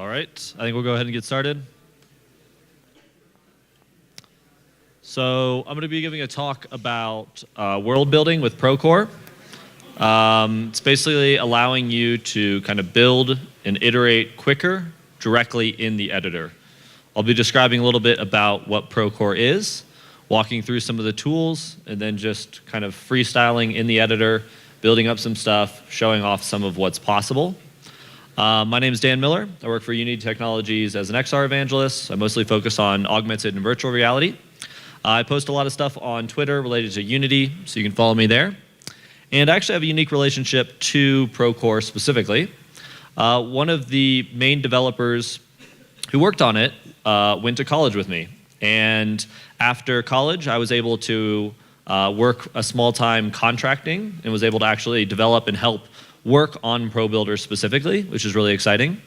All right, I think we'll go ahead and get started. So I'm going to be giving a talk about world building with Procore. It's basically allowing you to kind of build and iterate quicker directly in the editor. I'll be describing a little bit about what Procore is, walking through some of the tools, and then just kind of freestyling in the editor, building up some stuff, showing off some of what's possible. My name is Dan Miller. I work for Unity Technologies as an XR evangelist. I mostly focus on augmented and virtual reality. I post a lot of stuff on Twitter related to Unity, so you can follow me there. And I actually have a unique relationship to Procore specifically. One of the main developers who worked on it went to college with me. And after college, I was able to work a small time contracting and was able to actually develop and help work on ProBuilder specifically, which is really exciting.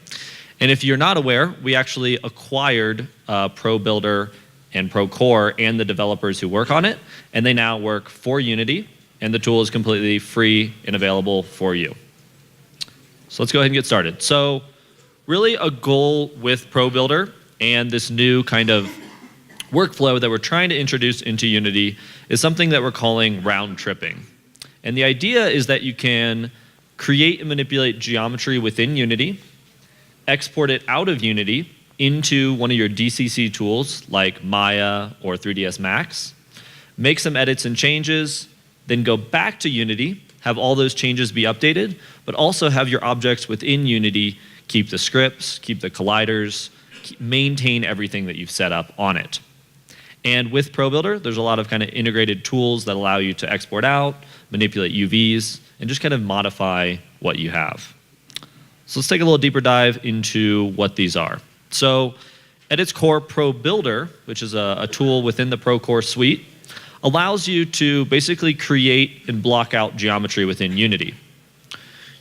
And if you're not aware, we actually acquired ProBuilder and Procore and the developers who work on it, and they now work for Unity, and the tool is completely free and available for you. So let's go ahead and get started. So really a goal with ProBuilder and this new kind of workflow that we're trying to introduce into Unity is something that we're calling round tripping. And the idea is that you can create and manipulate geometry within Unity, export it out of Unity into one of your DCC tools like Maya or 3ds Max, make some edits and changes, then go back to Unity, have all those changes be updated, but also have your objects within Unity keep the scripts, keep the colliders, maintain everything that you've set up on it. And with ProBuilder, there's a lot of kind of integrated tools that allow you to export out, manipulate UVs, and just kind of modify what you have. So let's take a little deeper dive into what these are. So at its core, ProBuilder, which is a tool within the Procore suite, allows you to basically create and block out geometry within Unity.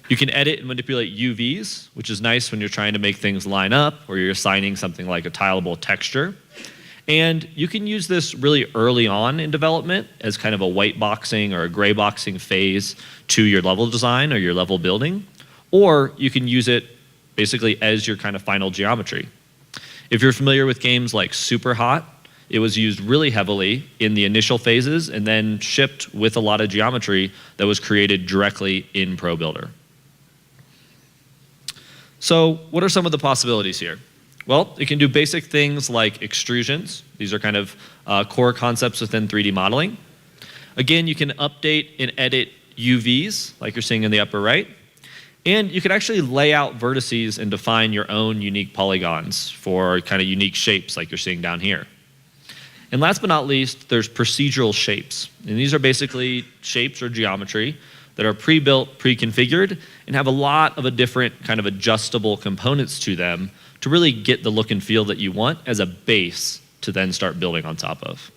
You can edit and manipulate UVs, which is nice when you're trying to make things line up or you're assigning something like a tileable texture. And you can use this really early on in development as kind of a white boxing or a gray boxing phase to your level design or your level building. Or you can use it basically as your kind of final geometry. If you're familiar with games like Superhot, it was used really heavily in the initial phases and then shipped with a lot of geometry that was created directly in ProBuilder. So what are some of the possibilities here? Well, it can do basic things like extrusions. These are kind of core concepts within 3D modeling. Again, you can update and edit UVs, like you're seeing in the upper right. And you can actually lay out vertices and define your own unique polygons for kind of unique shapes like you're seeing down here. And last but not least, there's procedural shapes. And these are basically shapes or geometry that are pre-built, pre-configured, and have a lot of different kind of adjustable components to them to really get the look and feel that you want as a base to then start building on top of.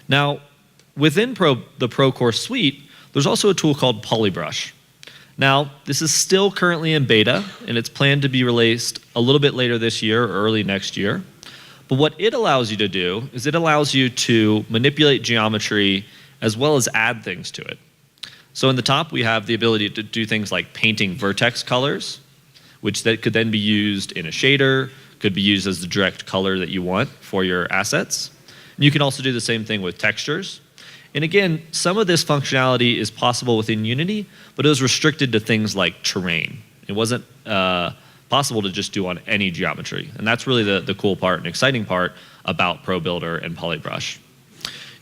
Now, within the Procore suite, there's also a tool called polybrush. Now, this is still currently in beta, and it's planned to be released a little bit later this year or early next year. But what it allows you to do is it allows you to manipulate geometry as well as add things to it. So in the top, we have the ability to do things like painting vertex colors, which that could then be used in a shader, could be used as the direct color that you want for your assets. And you can also do the same thing with textures. And again, some of this functionality is possible within Unity, but it was restricted to things like terrain. It wasn't possible to just do on any geometry. And that's really the cool part and exciting part about ProBuilder and polybrush.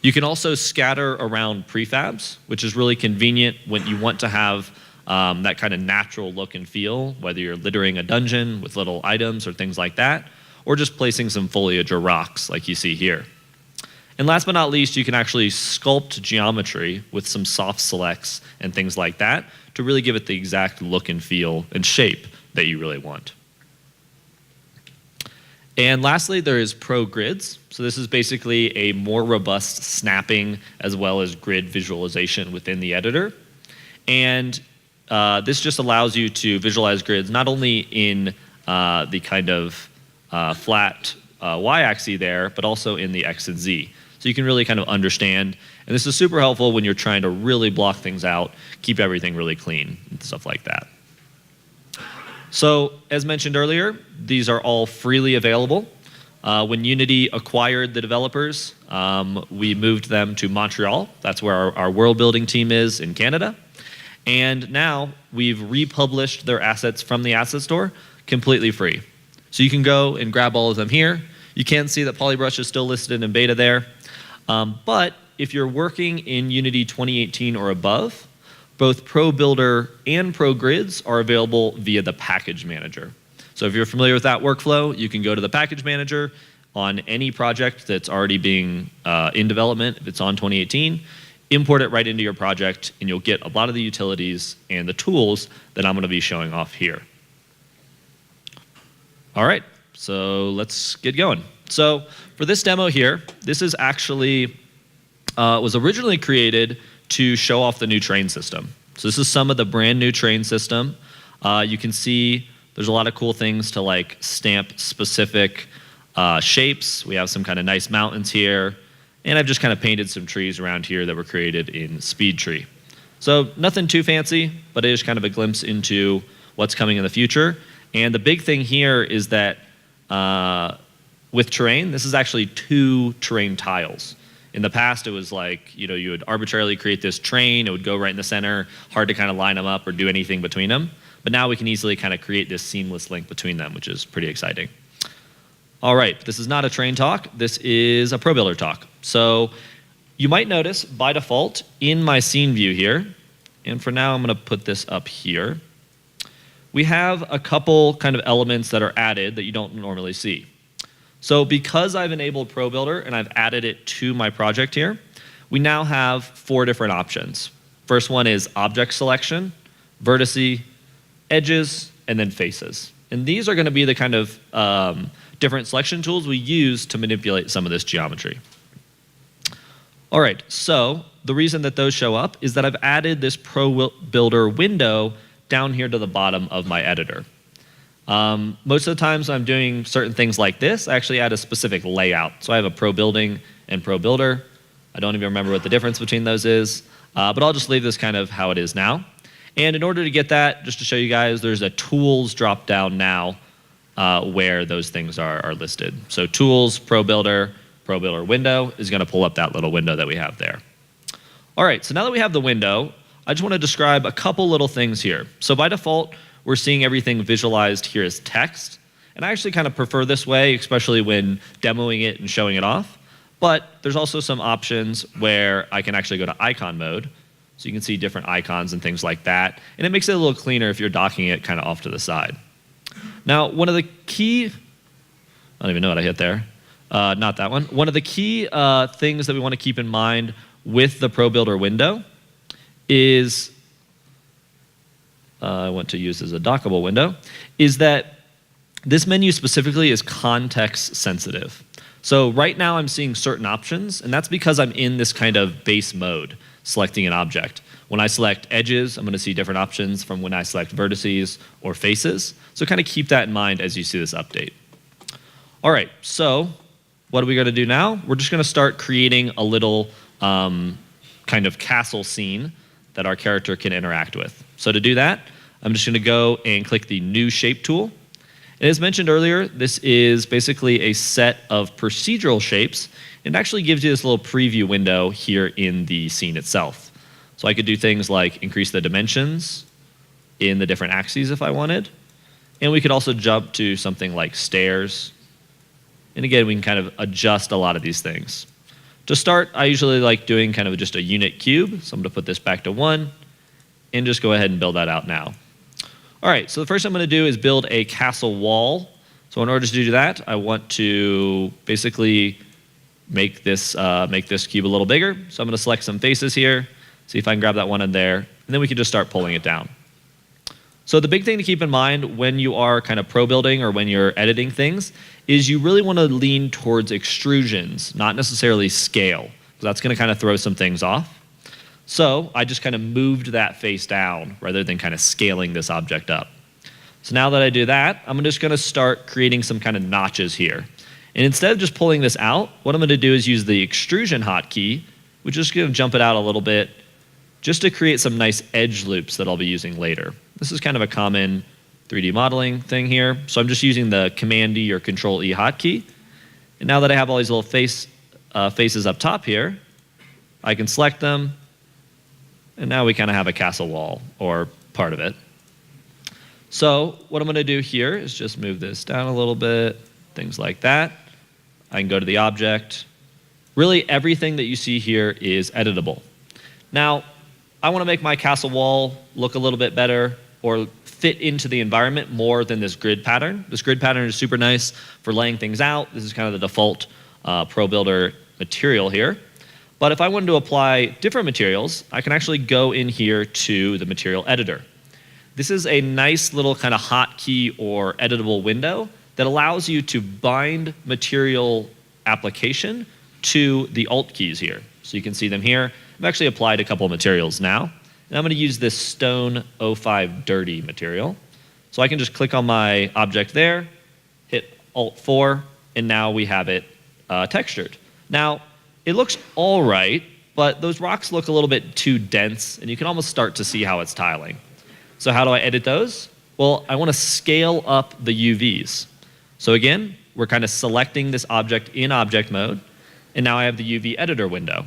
You can also scatter around prefabs, which is really convenient when you want to have that kind of natural look and feel, whether you're littering a dungeon with little items or things like that, or just placing some foliage or rocks like you see here. And last but not least, you can actually sculpt geometry with some soft selects and things like that to really give it the exact look and feel and shape that you really want. And lastly, there is ProGrids. So this is basically a more robust snapping as well as grid visualization within the editor. And this just allows you to visualize grids not only in the kind of flat y-axis there, but also in the x and z. So you can really kind of understand. And this is super helpful when you're trying to really block things out, keep everything really clean, and stuff like that. So as mentioned earlier, these are all freely available. When Unity acquired the developers, we moved them to Montreal. That's where our world building team is in Canada. And now we've republished their assets from the asset store completely free. So you can go and grab all of them here. You can see that polybrush is still listed in beta there. But if you're working in Unity 2018 or above, both ProBuilder and ProGrids are available via the package manager. So if you're familiar with that workflow, you can go to the package manager on any project that's already being in development. If it's on 2018, import it right into your project, and you'll get a lot of the utilities and the tools that I'm going to be showing off here. All right, so let's get going. So for this demo here, this is actually was originally created to show off the new train system. So this is some of the brand new train system. You can see there's a lot of cool things to like stamp specific shapes. We have some kind of nice mountains here. And I've just kind of painted some trees around here that were created in SpeedTree. So nothing too fancy, but it is kind of a glimpse into what's coming in the future. And the big thing here is that with terrain, this is actually 2 terrain tiles. In the past, it was like, you would arbitrarily create this train. It would go right in the center, hard to kind of line them up or do anything between them. But now we can easily kind of create this seamless link between them, which is pretty exciting. All right, this is not a train talk. This is a ProBuilder talk. So you might notice by default in my scene view here, and for now I'm going to put this up here, we have a couple kind of elements that are added that you don't normally see. So because I've enabled ProBuilder and I've added it to my project here, we now have 4 different options. First one is object selection, vertice, edges, and then faces. And these are going to be the kind of different selection tools we use to manipulate some of this geometry. All right, so the reason that those show up is that I've added this ProBuilder window down here to the bottom of my editor. Most of the times I'm doing certain things like this, I actually add a specific layout. So I have a Pro Building and ProBuilder. I don't even remember what the difference between those is, but I'll just leave this kind of how it is now. And in order to get that, just to show you guys, there's a Tools drop down now where those things are listed. So Tools, ProBuilder, ProBuilder window is going to pull up that little window that we have there. All right, so now that we have the window, I just want to describe a couple little things here. So by default, we're seeing everything visualized here as text. And I actually kind of prefer this way, especially when demoing it and showing it off. But there's also some options where I can actually go to icon mode. So you can see different icons and things like that. And it makes it a little cleaner if you're docking it kind of off to the side. Now, one of the key, I don't even know what I hit there. Not that one. One of the key things that we want to keep in mind with the ProBuilder window is, I want to use as a dockable window, is that this menu specifically is context sensitive. So right now I'm seeing certain options, and that's because I'm in this kind of base mode, selecting an object. When I select edges, I'm going to see different options from when I select vertices or faces. So kind of keep that in mind as you see this update. All right, so what are we going to do now? We're just going to start creating a little kind of castle scene that our character can interact with. So to do that, I'm just going to go and click the New Shape tool. And as mentioned earlier, this is basically a set of procedural shapes. It actually gives you this little preview window here in the scene itself. So I could do things like increase the dimensions in the different axes if I wanted. And we could also jump to something like stairs. And again, we can kind of adjust a lot of these things. To start, I usually like doing kind of just a unit cube. So I'm going to put this back to 1 and just go ahead and build that out now. All right, so the first thing I'm going to do is build a castle wall. So in order to do that, I want to basically make this cube a little bigger. So I'm going to select some faces here, see if I can grab that one in there, and then we can just start pulling it down. So the big thing to keep in mind when you are kind of pro building or when you're editing things is you really want to lean towards extrusions, not necessarily scale, because that's going to kind of throw some things off. So I just kind of moved that face down rather than kind of scaling this object up. So now that I do that, I'm just going to start creating some kind of notches here. And instead of just pulling this out, what I'm going to do is use the extrusion hotkey, which is going to jump it out a little bit, just to create some nice edge loops that I'll be using later. This is kind of a common 3D modeling thing here. So I'm just using the Command E or Control E hotkey. And now that I have all these little faces up top here, I can select them. And now we kind of have a castle wall, or part of it. So what I'm going to do here is just move this down a little bit, things like that. I can go to the object. Really, everything that you see here is editable. Now, I want to make my castle wall look a little bit better or fit into the environment more than this grid pattern. This grid pattern is super nice for laying things out. This is kind of the default ProBuilder material here. But if I wanted to apply different materials, I can actually go in here to the material editor. This is a nice little kind of hotkey or editable window that allows you to bind material application to the alt keys here. So you can see them here. I've actually applied a couple of materials now. And I'm going to use this stone 05 dirty material. So I can just click on my object there, hit Alt 4, and now we have it textured. Now, it looks all right, but those rocks look a little bit too dense, and you can almost start to see how it's tiling. So how do I edit those? Well, I want to scale up the UVs. So again, we're kind of selecting this object in object mode, and now I have the UV editor window.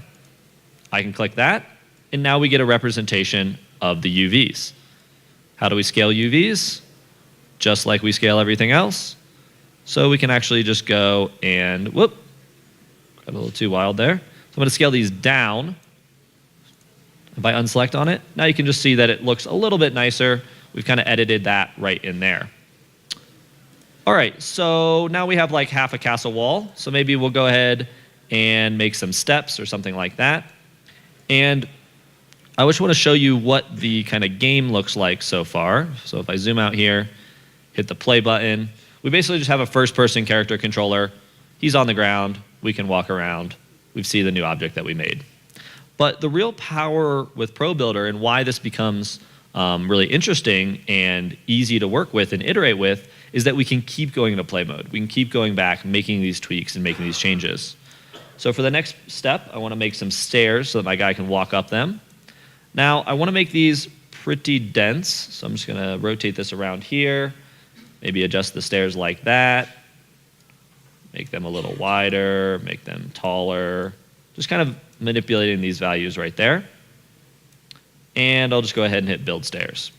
I can click that, and now we get a representation of the UVs. How do we scale UVs? Just like we scale everything else. So we can actually just go and, whoop, got a little too wild there. So I'm going to scale these down. If I unselect on it, now you can just see that it looks a little bit nicer. We've kind of edited that right in there. All right, so now we have like half a castle wall. So maybe we'll go ahead and make some steps or something like that. And I just want to show you what the kind of game looks like so far. So if I zoom out here, hit the play button, we basically just have a first-person character controller. He's on the ground. We can walk around. We see the new object that we made. But the real power with ProBuilder and why this becomes really interesting and easy to work with and iterate with is that we can keep going into play mode. We can keep going back, making these tweaks and making these changes. So for the next step, I want to make some stairs so that my guy can walk up them. Now, I want to make these pretty dense, so I'm just going to rotate this around here, maybe adjust the stairs like that, make them a little wider, make them taller, just kind of manipulating these values right there. And I'll just go ahead and hit build stairs.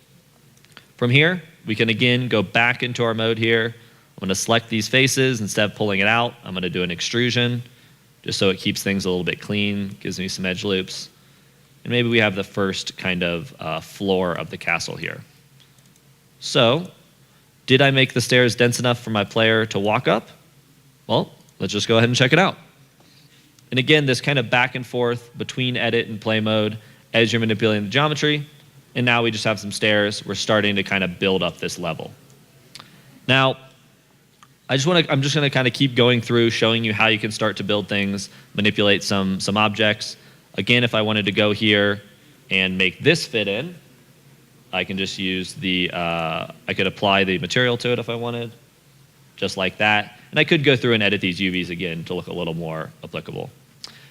From here, we can again go back into our mode here. I'm going to select these faces. Instead of pulling it out, I'm going to do an extrusion just so it keeps things a little bit clean, gives me some edge loops. And maybe we have the first kind of floor of the castle here. So, did I make the stairs dense enough for my player to walk up? Well, let's just go ahead and check it out. And again, this kind of back and forth between edit and play mode as you're manipulating the geometry. And now we just have some stairs. We're starting to kind of build up this level. Now, I'm just going to kind of keep going through, showing you how you can start to build things, manipulate some objects. Again, if I wanted to go here and make this fit in, I can just use the, I could apply the material to it if I wanted, just like that. And I could go through and edit these UVs again to look a little more applicable.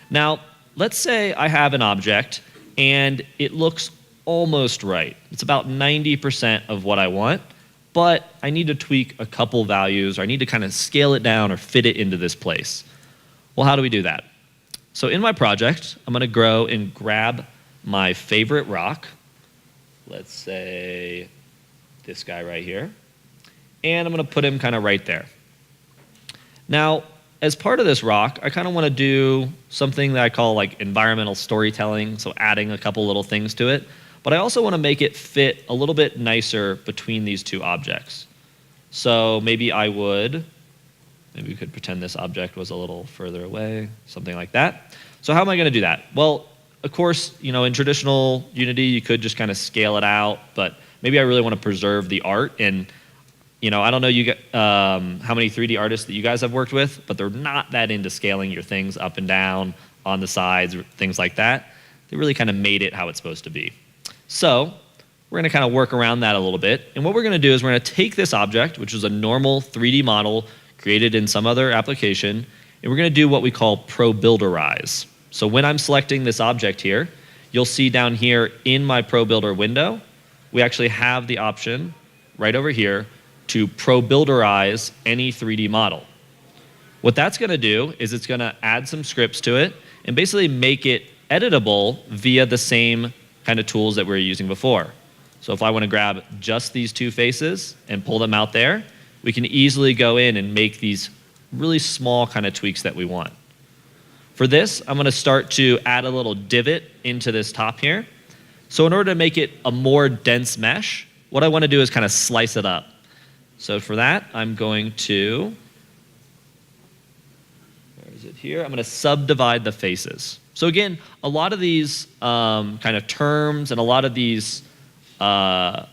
Now, let's say I have an object and it looks almost right. It's about 90% of what I want, but I need to tweak a couple values, or I need to kind of scale it down or fit it into this place. Well, how do we do that? So in my project, I'm going to go and grab my favorite rock. Let's say this guy right here. And I'm going to put him kind of right there. Now, as part of this rock, I kind of want to do something that I call like environmental storytelling, so adding a couple little things to it. But I also want to make it fit a little bit nicer between these two objects. So maybe we could pretend this object was a little further away, something like that. So how am I going to do that? Well, of course, in traditional Unity, you could just kind of scale it out, but maybe I really want to preserve the art. And I don't know how many 3D artists that you guys have worked with, but they're not that into scaling your things up and down on the sides, things like that. They really kind of made it how it's supposed to be. So we're going to kind of work around that a little bit. And what we're going to do is we're going to take this object, which is a normal 3D model created in some other application, and we're going to do what we call ProBuilderize. So when I'm selecting this object here, you'll see down here in my ProBuilder window, we actually have the option right over here to ProBuilderize any 3D model. What that's going to do is it's going to add some scripts to it and basically make it editable via the same kind of tools that we were using before. So if I want to grab just these two faces and pull them out there, we can easily go in and make these really small kind of tweaks that we want. For this, I'm going to start to add a little divot into this top here. So in order to make it a more dense mesh, what I want to do is kind of slice it up. So for that, I'm going to, where is it here? I'm going to subdivide the faces. So again, a lot of these kind of terms and a lot of these functions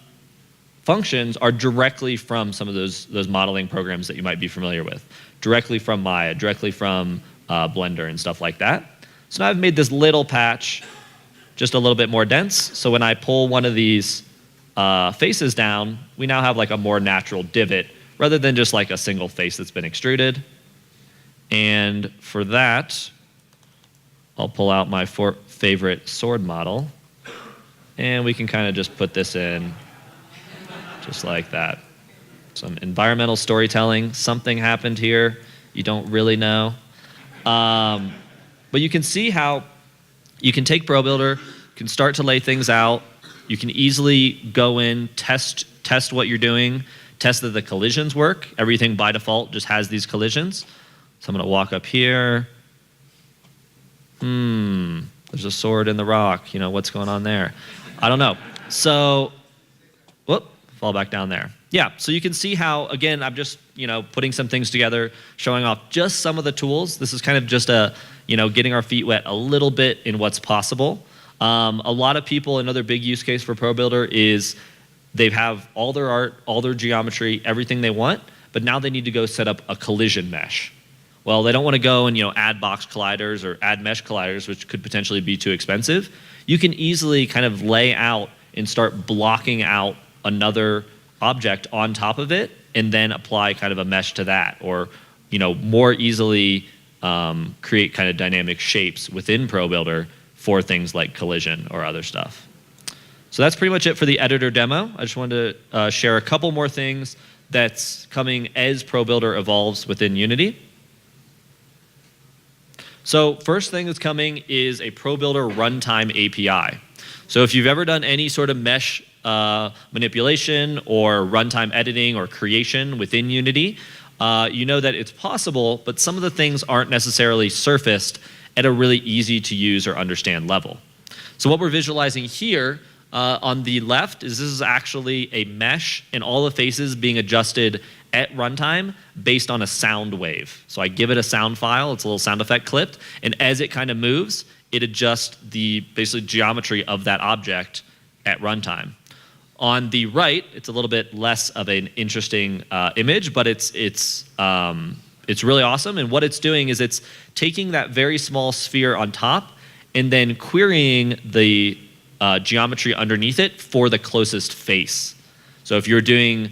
are directly from some of those modeling programs that you might be familiar with, directly from Maya, directly from Blender and stuff like that. So now I've made this little patch just a little bit more dense. So when I pull one of these faces down, we now have like a more natural divot rather than just like a single face that's been extruded. And for that, I'll pull out my favorite sword model, and we can kind of just put this in just like that. Some environmental storytelling. Something happened here. You don't really know. But you can see how you can take ProBuilder, you can start to lay things out. You can easily go in, test what you're doing, test that the collisions work. Everything by default just has these collisions. So I'm going to walk up here. There's a sword in the rock. You know, what's going on there? I don't know. So, whoop, fall back down there. Yeah, so you can see how, again, I'm just, putting some things together, showing off just some of the tools. This is kind of just getting our feet wet a little bit in what's possible. A lot of people, another big use case for ProBuilder is they have all their art, all their geometry, everything they want, but now they need to go set up a collision mesh. Well, they don't want to go and add box colliders or add mesh colliders, which could potentially be too expensive. You can easily kind of lay out and start blocking out another object on top of it and then apply kind of a mesh to that, or more easily create kind of dynamic shapes within ProBuilder for things like collision or other stuff. So that's pretty much it for the editor demo. I just wanted to share a couple more things that's coming as ProBuilder evolves within Unity. So first thing that's coming is a ProBuilder Runtime API. So if you've ever done any sort of mesh manipulation or runtime editing or creation within Unity, you know that it's possible, but some of the things aren't necessarily surfaced at a really easy to use or understand level. So what we're visualizing here on the left is this is actually a mesh and all the faces being adjusted at runtime based on a sound wave. So I give it a sound file, it's a little sound effect clipped, and as it kind of moves, it adjusts the basically geometry of that object at runtime. On the right, it's a little bit less of an interesting image, but it's really awesome. And what it's doing is it's taking that very small sphere on top and then querying the geometry underneath it for the closest face. So if you're doing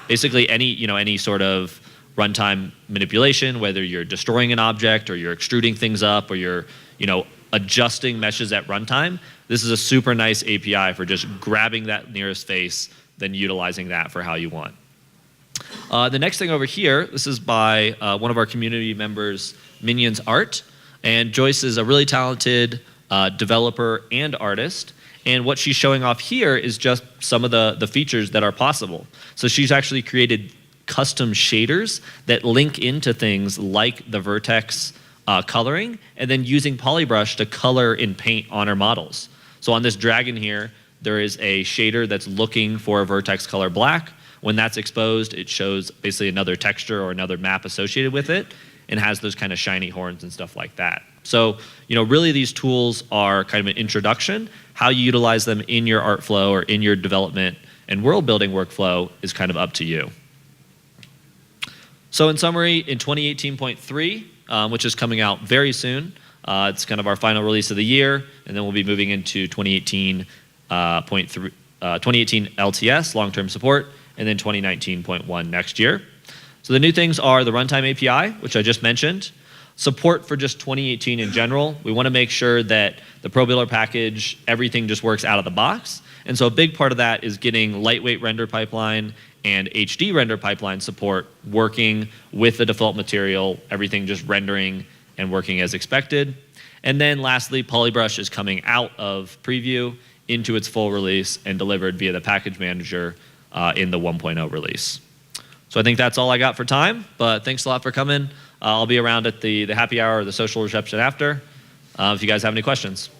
basically any sort of runtime manipulation, whether you're destroying an object or you're extruding things up or you're adjusting meshes at runtime, this is a super nice API for just grabbing that nearest face, then utilizing that for how you want. The next thing over here, this is by one of our community members, Minions Art. And Joyce is a really talented developer and artist. And what she's showing off here is just some of the features that are possible. So she's actually created custom shaders that link into things like the vertex coloring, and then using polybrush to color in paint on her models. So on this dragon here, there is a shader that's looking for a vertex color black. When that's exposed, it shows basically another texture or another map associated with it and has those kind of shiny horns and stuff like that. So, really these tools are kind of an introduction. How you utilize them in your art flow or in your development and world building workflow is kind of up to you. So in summary, in 2018.3, which is coming out very soon, it's kind of our final release of the year, and then we'll be moving into 2018 LTS, long-term support, and then 2019.1 next year. So the new things are the Runtime API, which I just mentioned, support for just 2018 in general. We want to make sure that the ProBuilder package, everything just works out of the box, And so a big part of that is getting lightweight render pipeline and HD render pipeline support working with the default material, everything just rendering and working as expected. And then lastly, polybrush is coming out of preview into its full release and delivered via the package manager in the 1.0 release. So I think that's all I got for time, but thanks a lot for coming. I'll be around at the happy hour or the social reception after if you guys have any questions.